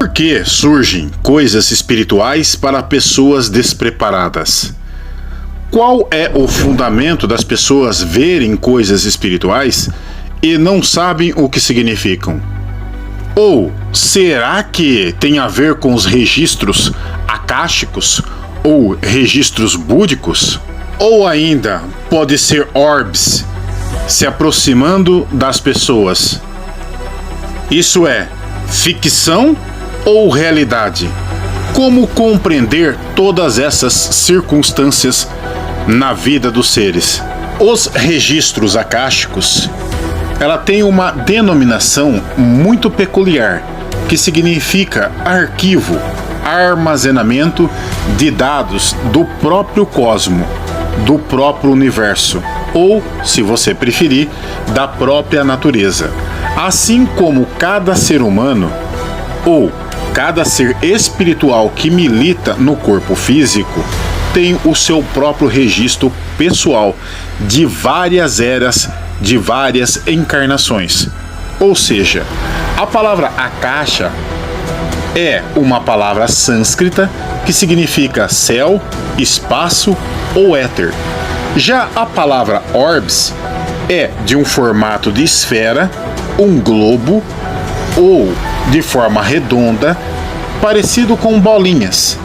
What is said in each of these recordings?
Por que surgem coisas espirituais para pessoas despreparadas? Qual é o fundamento das pessoas verem coisas espirituais e não sabem o que significam? Ou será que tem a ver com os registros akáshicos ou registros búdicos? Ou ainda pode ser orbs se aproximando das pessoas? Isso é ficção ou realidade? Como compreender todas essas circunstâncias na vida dos seres? Os registros akáshicos, ela tem uma denominação muito peculiar, que significa arquivo, armazenamento de dados do próprio cosmo, do próprio universo, ou, se você preferir, da própria natureza. Assim como cada ser humano, ou cada ser espiritual que milita no corpo físico, tem o seu próprio registro pessoal de várias eras, de várias encarnações. Ou seja, a palavra Akasha é uma palavra sânscrita que significa céu, espaço ou éter. Já a palavra orbs é de um formato de esfera, um globo ou de forma redonda, parecido com bolinhas,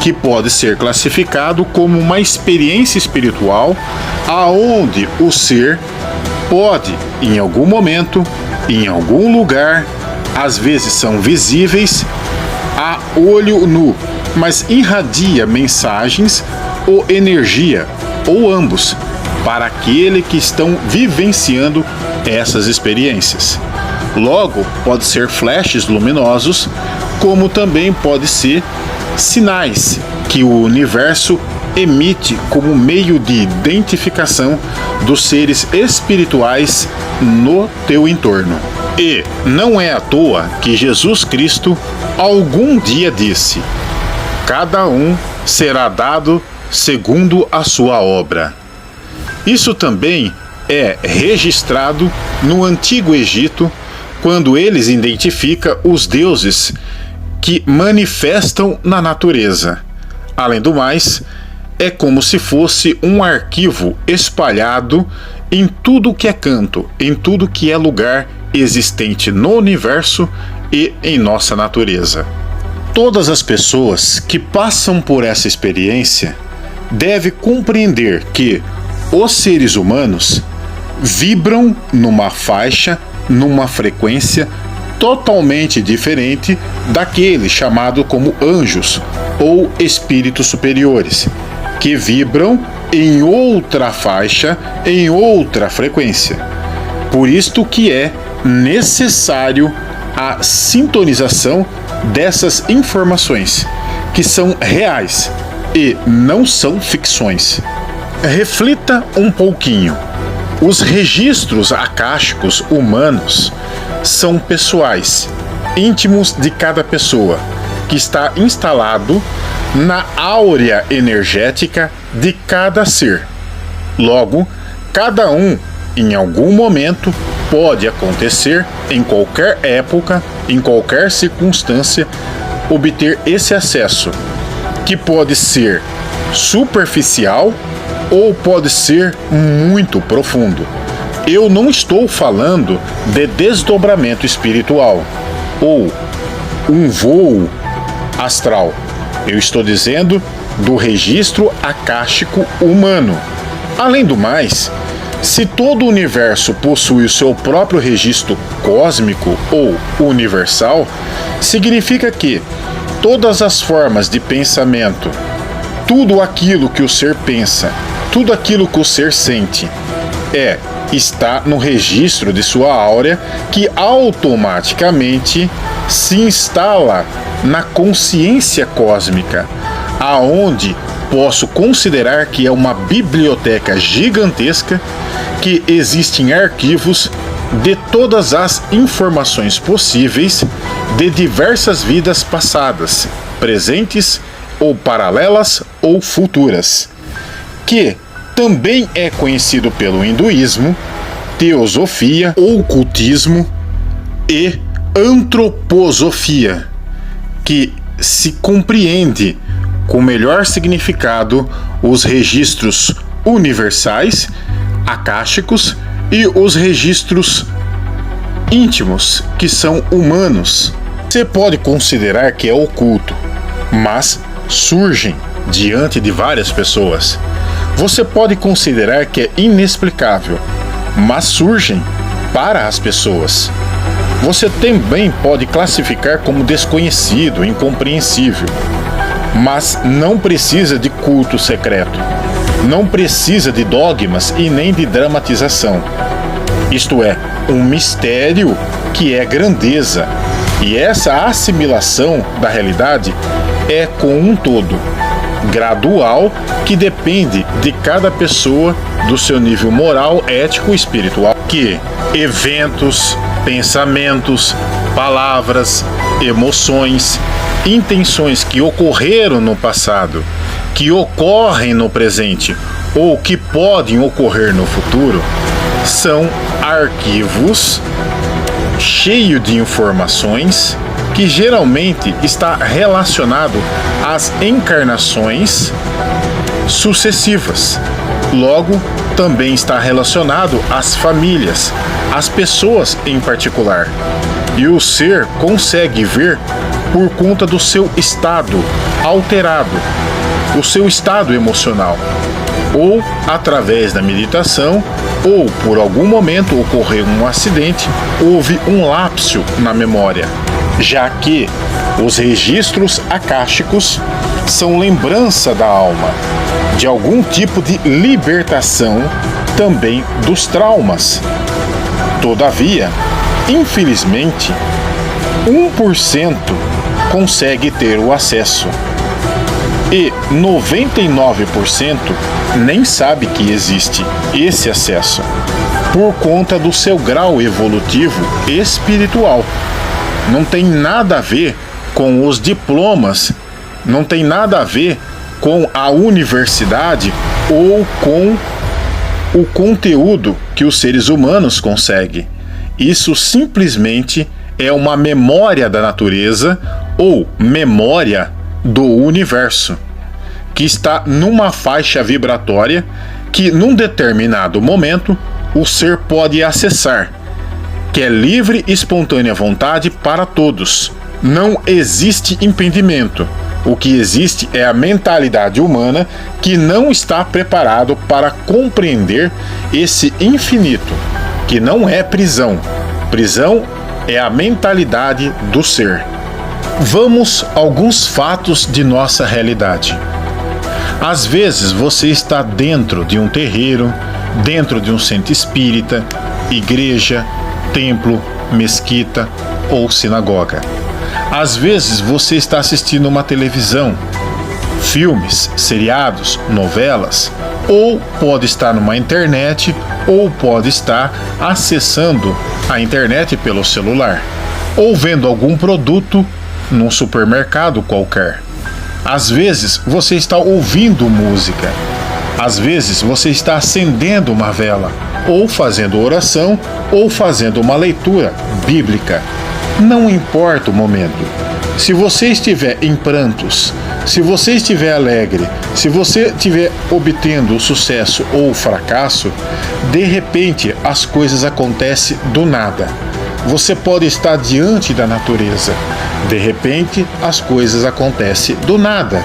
que pode ser classificado como uma experiência espiritual aonde o ser pode, em algum momento, em algum lugar, às vezes são visíveis a olho nu, mas irradia mensagens ou energia, ou ambos, para aquele que estão vivenciando essas experiências. Logo, pode ser flashes luminosos, como também pode ser sinais que o universo emite como meio de identificação dos seres espirituais no teu entorno. E não é à toa que Jesus Cristo algum dia disse: cada um será dado segundo a sua obra. Isso também é registrado no Antigo Egito, quando eles identificam os deuses que manifestam na natureza. Além do mais, é como se fosse um arquivo espalhado em tudo que é canto, em tudo que é lugar existente no universo e em nossa natureza. Todas as pessoas que passam por essa experiência devem compreender que os seres humanos vibram numa faixa, numa frequência totalmente diferente daquele chamado como anjos ou espíritos superiores, que vibram em outra faixa, em outra frequência. Por isto que é necessário a sintonização dessas informações, que são reais e não são ficções. Reflita um pouquinho. Os registros akáshicos humanos são pessoais, íntimos de cada pessoa, que está instalado na áurea energética de cada ser. Logo, cada um, em algum momento, pode acontecer, em qualquer época, em qualquer circunstância, obter esse acesso, que pode ser superficial ou pode ser muito profundo. Eu não estou falando de desdobramento espiritual ou um voo astral. Eu estou dizendo do registro akáshico humano. Além do mais, se todo o universo possui o seu próprio registro cósmico ou universal, significa que todas as formas de pensamento, tudo aquilo que o ser pensa, tudo aquilo que o ser sente, está no registro de sua áurea, que automaticamente se instala na consciência cósmica, aonde posso considerar que é uma biblioteca gigantesca, que existem arquivos de todas as informações possíveis de diversas vidas passadas, presentes ou paralelas ou futuras, que também é conhecido pelo hinduísmo, teosofia, ocultismo e antroposofia, que se compreende com melhor significado os registros universais, akáshicos, e os registros íntimos, que são humanos. Você pode considerar que é oculto, mas surgem diante de várias pessoas. Você pode considerar que é inexplicável, mas surgem para as pessoas. Você também pode classificar como desconhecido, incompreensível, mas não precisa de culto secreto, não precisa de dogmas e nem de dramatização. Isto é, um mistério que é grandeza, e essa assimilação da realidade é com um todo, gradual, que depende de cada pessoa, do seu nível moral, ético e espiritual, que eventos, pensamentos, palavras, emoções, intenções que ocorreram no passado, que ocorrem no presente ou que podem ocorrer no futuro, são arquivos cheios de informações que geralmente está relacionado às encarnações sucessivas. Logo, também está relacionado às famílias, às pessoas em particular. E o ser consegue ver por conta do seu estado alterado, o seu estado emocional, ou através da meditação, ou por algum momento ocorreu um acidente, houve um lapso na memória, já que os registros akáshicos são lembrança da alma, de algum tipo de libertação também dos traumas. Todavia, infelizmente, 1% consegue ter o acesso e 99% nem sabe que existe esse acesso por conta do seu grau evolutivo espiritual. Não tem nada a ver com os diplomas, não tem nada a ver com a universidade ou com o conteúdo que os seres humanos conseguem. Isso simplesmente é uma memória da natureza ou memória do universo, que está numa faixa vibratória que num determinado momento o ser pode acessar, que é livre e espontânea vontade para todos. Não existe impedimento. O que existe é a mentalidade humana que não está preparado para compreender esse infinito, que não é prisão. Prisão é a mentalidade do ser. Vamos a alguns fatos de nossa realidade. Às vezes você está dentro de um terreiro, dentro de um centro espírita, igreja, templo, mesquita ou sinagoga. Às vezes você está assistindo uma televisão, filmes, seriados, novelas, ou pode estar numa internet, ou pode estar acessando a internet pelo celular, ou vendo algum produto num supermercado qualquer. Às vezes você está ouvindo música, às vezes você está acendendo uma vela, ou fazendo oração, ou fazendo uma leitura bíblica. Não importa o momento. Se você estiver em prantos, se você estiver alegre, se você estiver obtendo o sucesso ou o fracasso, de repente as coisas acontecem do nada. Você pode estar diante da natureza. De repente as coisas acontecem do nada.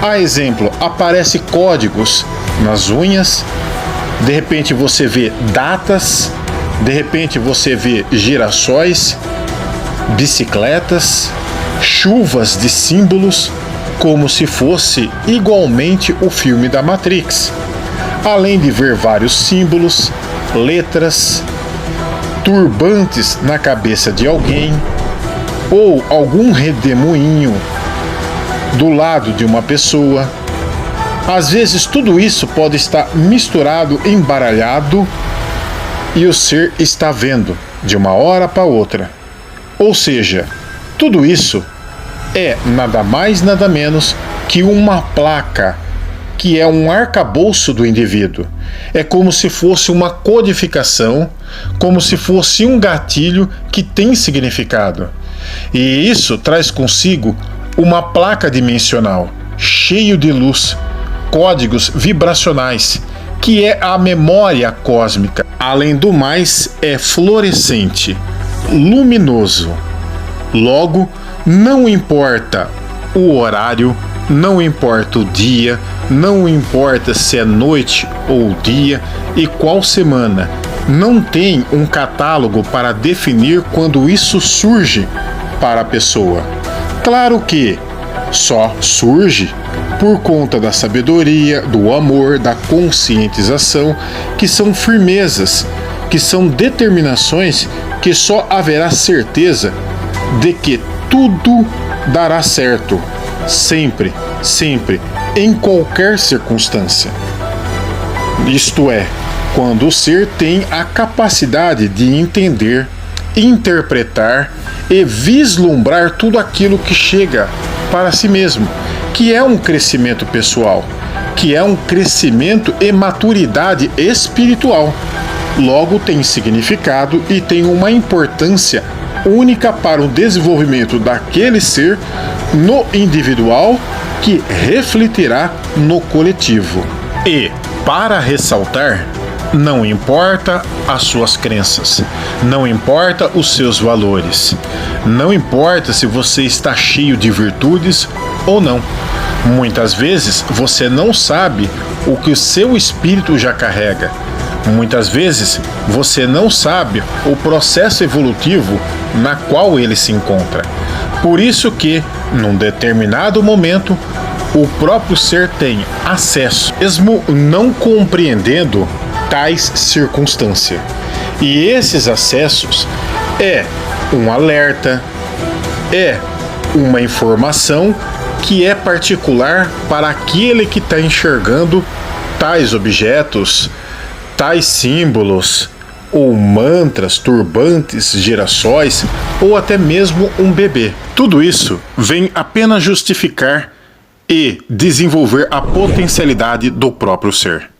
A exemplo, aparecem códigos nas unhas, de repente você vê datas, de repente você vê girassóis, bicicletas, chuvas de símbolos, como se fosse igualmente o filme da Matrix. Além de ver vários símbolos, letras, turbantes na cabeça de alguém, ou algum redemoinho do lado de uma pessoa. Às vezes tudo isso pode estar misturado, embaralhado, e o ser está vendo de uma hora para outra. Ou seja, tudo isso é nada mais nada menos que uma placa, que é um arcabouço do indivíduo. É como se fosse uma codificação, como se fosse um gatilho que tem significado. E isso traz consigo uma placa dimensional, cheio de luz, códigos vibracionais, que é a memória cósmica. Além do mais, é fluorescente, luminoso. Logo, não importa o horário, não importa o dia, não importa se é noite ou dia e qual semana. Não tem um catálogo para definir quando isso surge para a pessoa. Claro que só surge por conta da sabedoria, do amor, da conscientização, que são firmezas, que são determinações que só haverá certeza de que tudo dará certo, sempre, sempre, em qualquer circunstância. Isto é, quando o ser tem a capacidade de entender, interpretar e vislumbrar tudo aquilo que chega para si mesmo, que é um crescimento pessoal, que é um crescimento e maturidade espiritual. Logo tem significado e tem uma importância única para o desenvolvimento daquele ser no individual, que refletirá no coletivo. E, para ressaltar, não importa as suas crenças, não importa os seus valores, não importa se você está cheio de virtudes ou não. Muitas vezes você não sabe o que o seu espírito já carrega. Muitas vezes você não sabe o processo evolutivo na qual ele se encontra. Por isso que, num determinado momento, o próprio ser tem acesso, mesmo não compreendendo tais circunstâncias. E esses acessos é um alerta, é uma informação que é particular para aquele que está enxergando tais objetos, tais símbolos, ou mantras, turbantes, girassóis, ou até mesmo um bebê. Tudo isso vem apenas justificar e desenvolver a potencialidade do próprio ser.